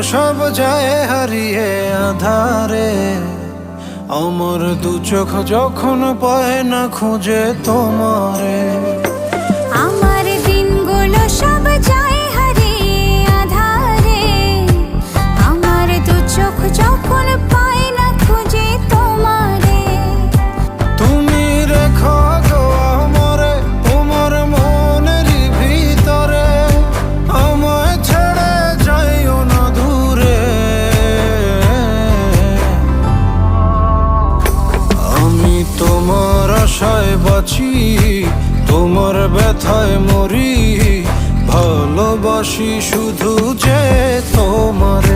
সব যায় হারিয়ে আধারে। আমার দু চোখ যখন পায় না খুঁজে তোমারে। আমার দিনগুলো সব যায় হারিয়ে আঁধারে। আমার দু চোখ যখন পায় না খুঁজে তোমারে। তুমি রেখো গো আমারে তোমার মনেরই ভিতরে, আমায় ছেড়ে যাইও না দূরে। আমি তোমার আশায় বাঁচি, তোমার ব্যথায় মরি, ভালোবাসি শুধু যে তোমার।